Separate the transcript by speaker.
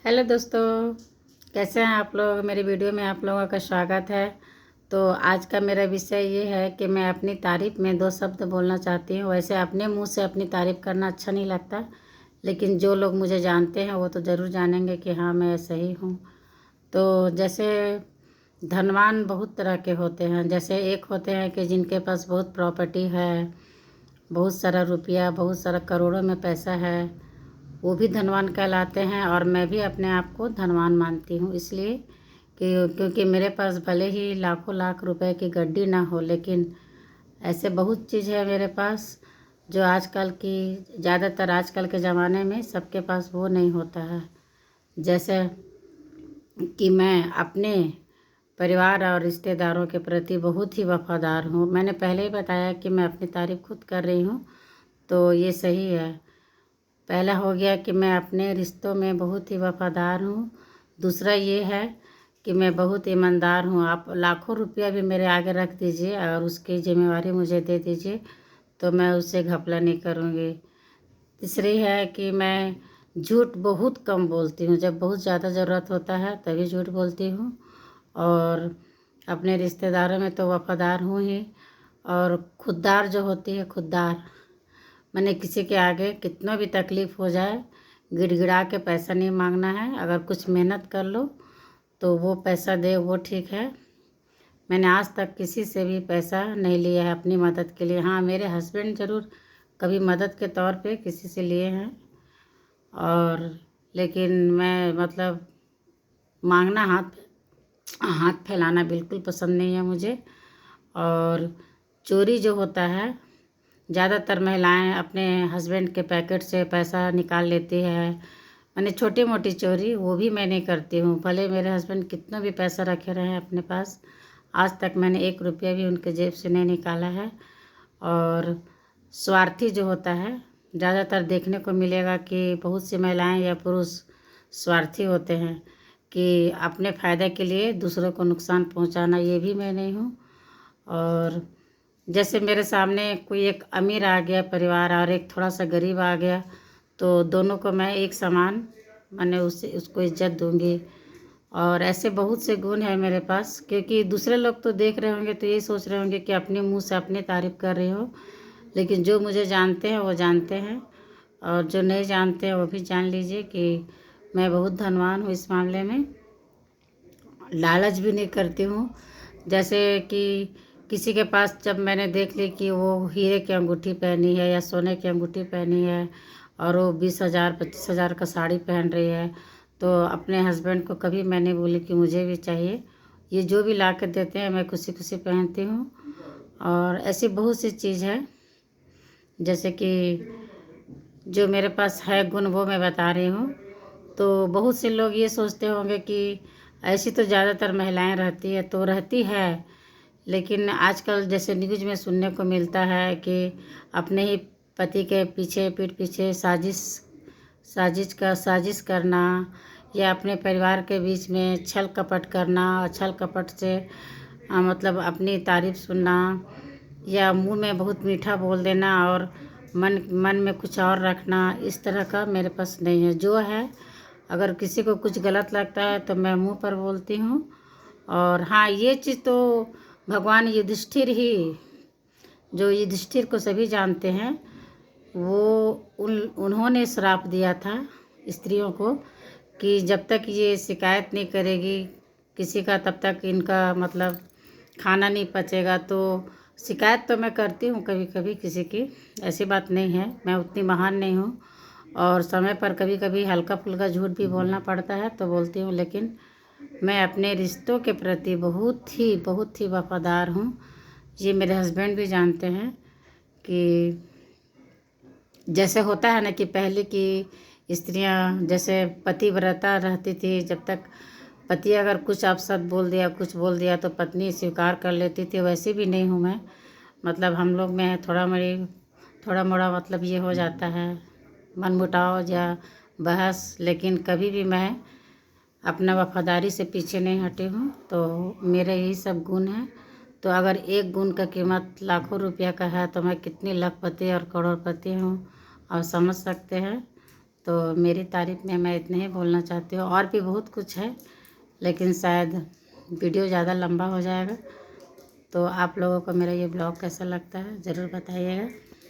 Speaker 1: Hello दोस्तों, कैसे हैं आप लोग। मेरी वीडियो में आप लोगों का स्वागत है। तो आज का मेरा विषय ये है कि मैं अपनी तारीफ़ में दो शब्द बोलना चाहती हूँ। वैसे अपने मुंह से अपनी तारीफ़ करना अच्छा नहीं लगता, लेकिन जो लोग मुझे जानते हैं वो तो ज़रूर जानेंगे कि हाँ, मैं सही हूँ। तो जैसे धनवान बहुत तरह के होते हैं। जैसे एक होते हैं कि जिनके पास बहुत प्रॉपर्टी है, बहुत सारा रुपया, बहुत सारा करोड़ों में पैसा है, वो भी धनवान कहलाते हैं। और मैं भी अपने आप को धनवान मानती हूँ, इसलिए कि क्योंकि मेरे पास भले ही लाखों लाख रुपए की गड्डी ना हो, लेकिन ऐसे बहुत चीज़ है मेरे पास जो आजकल की ज़्यादातर आजकल के ज़माने में सबके पास वो नहीं होता है। जैसे कि मैं अपने परिवार और रिश्तेदारों के प्रति बहुत ही वफादार हूँ। मैंने पहले ही बताया कि मैं अपनी तारीफ़ खुद कर रही हूँ, तो ये सही है। पहला हो गया कि मैं अपने रिश्तों में बहुत ही वफादार हूँ। दूसरा ये है कि मैं बहुत ईमानदार हूँ। आप लाखों रुपया भी मेरे आगे रख दीजिए और उसकी जिम्मेवारी मुझे दे दीजिए, तो मैं उससे घपला नहीं करूँगी। तीसरी है कि मैं झूठ बहुत कम बोलती हूँ। जब बहुत ज़्यादा ज़रूरत होता है तभी झूठ बोलती हूँ। और अपने रिश्तेदारों में तो वफादार हूँ ही। और खुददार जो होती है, खुददार मैंने किसी के आगे कितना भी तकलीफ़ हो जाए, गिड़गिड़ा के पैसा नहीं मांगना है। अगर कुछ मेहनत कर लो तो वो पैसा दे, वो ठीक है। मैंने आज तक किसी से भी पैसा नहीं लिया है अपनी मदद के लिए। हाँ, मेरे हस्बैंड ज़रूर कभी मदद के तौर पे किसी से लिए हैं। और लेकिन मैं मतलब मांगना, हाथ हाथ फैलाना बिल्कुल पसंद नहीं है मुझे। और चोरी जो होता है, ज़्यादातर महिलाएं अपने हस्बैंड के पैकेट से पैसा निकाल लेती है। मैंने छोटी मोटी चोरी वो भी मैं नहीं करती हूँ, भले मेरे हस्बैंड कितना भी पैसा रखे रहे हैं अपने पास। आज तक मैंने एक रुपया भी उनके जेब से नहीं निकाला है। और स्वार्थी जो होता है, ज़्यादातर देखने को मिलेगा कि बहुत सी महिलाएं या पुरुष स्वार्थी होते हैं कि अपने फ़ायदे के लिए दूसरों को नुकसान पहुंचाना, ये भी मैं नहीं हूँ। और जैसे मेरे सामने कोई एक अमीर आ गया परिवार और एक थोड़ा सा गरीब आ गया, तो दोनों को मैं एक समान मैंने उसको इज्जत दूंगी। और ऐसे बहुत से गुण हैं मेरे पास, क्योंकि दूसरे लोग तो देख रहे होंगे तो यही सोच रहे होंगे कि अपने मुंह से अपनी तारीफ़ कर रही हो, लेकिन जो मुझे जानते हैं वो जानते हैं, और जो नहीं जानते हैं वो भी जान लीजिए कि मैं बहुत धनवान हूँ इस मामले में। लालच भी नहीं करती हूँ। जैसे कि किसी के पास जब मैंने देख ली कि वो हीरे की अंगूठी पहनी है या सोने की अंगूठी पहनी है और वो 20,000 25,000 का साड़ी पहन रही है, तो अपने हस्बैंड को कभी मैं नहीं बोली कि मुझे भी चाहिए। ये जो भी ला के देते हैं मैं खुशी खुशी पहनती हूँ। और ऐसी बहुत सी चीज़ है, जैसे कि जो मेरे पास है गुण वो मैं बता रही हूँ। तो बहुत से लोग ये सोचते होंगे कि ऐसी तो ज़्यादातर महिलाएं रहती है, तो रहती है, लेकिन आजकल जैसे न्यूज़ में सुनने को मिलता है कि अपने ही पति के पीछे, पीठ पीछे साजिश करना, या अपने परिवार के बीच में छल कपट करना, और छल कपट से मतलब अपनी तारीफ़ सुनना, या मुंह में बहुत मीठा बोल देना और मन मन में कुछ और रखना, इस तरह का मेरे पास नहीं है। जो है, अगर किसी को कुछ गलत लगता है तो मैं मुंह पर बोलती हूँ। और हाँ, ये चीज़ तो भगवान युधिष्ठिर ही, जो युधिष्ठिर को सभी जानते हैं, वो उन्होंने श्राप दिया था स्त्रियों को कि जब तक ये शिकायत नहीं करेगी किसी का, तब तक इनका मतलब खाना नहीं पचेगा। तो शिकायत तो मैं करती हूँ कभी कभी किसी की, ऐसी बात नहीं है, मैं उतनी महान नहीं हूँ। और समय पर कभी कभी हल्का फुल्का झूठ भी बोलना पड़ता है तो बोलती हूँ, लेकिन मैं अपने रिश्तों के प्रति बहुत ही वफादार हूँ। ये मेरे हस्बैंड भी जानते हैं कि जैसे होता है ना कि पहले की स्त्रियां जैसे पतिव्रता रहती थी, जब तक पति अगर कुछ अपशब्द बोल दिया, कुछ बोल दिया, तो पत्नी स्वीकार कर लेती थी। वैसे भी नहीं हूँ मैं। मतलब हम लोग में थोड़ा मोड़ा मतलब ये हो जाता है, मनमुटाव या बहस, लेकिन कभी भी मैं अपना वफादारी से पीछे नहीं हटी हूँ। तो मेरे यही सब गुण हैं। तो अगर एक गुण का कीमत लाखों रुपया का है, तो मैं कितनी लखपति और करोड़पति हूँ, आप समझ सकते हैं। तो मेरी तारीफ़ में मैं इतने ही बोलना चाहती हूँ। और भी बहुत कुछ है, लेकिन शायद वीडियो ज़्यादा लंबा हो जाएगा। तो आप लोगों को मेरा ये ब्लॉग कैसा लगता है ज़रूर बताइएगा।